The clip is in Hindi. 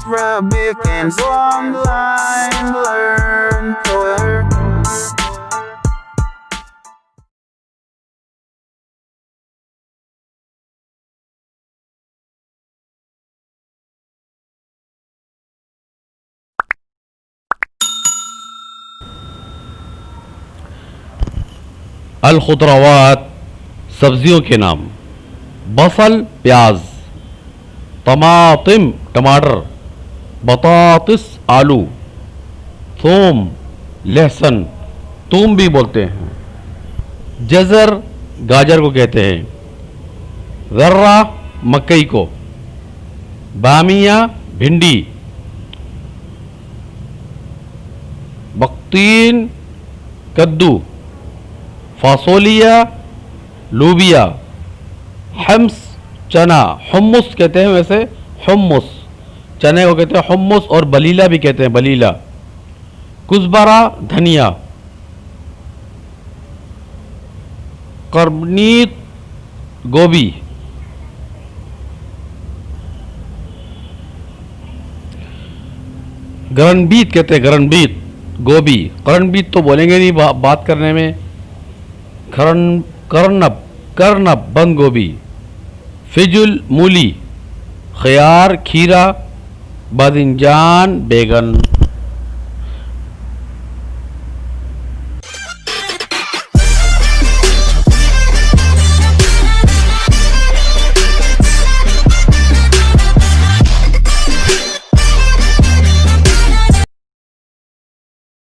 Arabic and online learn tour. अल-खुदरवात सब्जियों के नाम। बसल प्याज, तमातिम टमाटर, बतातिस आलू, थूम लहसुन तूम भी बोलते हैं, जज़र गाजर को कहते हैं, ज़र्रा मकई को, बामिया भिंडी, बख्तीन कद्दू, फासोलिया लूबिया, हम्स चना, हुम्मुस कहते हैं वैसे, हुम्मुस चने को कहते हैं हुम्मुस, और बलीला भी कहते हैं बलीला, कुज़बरा धनिया, करनीत गोभी, गरनबीत कहते हैं गरनबीत गोभी, करनबीत तो बोलेंगे नहीं बात करने में, करनब करनब बंद गोभी, फिजुल मूली, खयार खीरा, बादिंजान बैगन।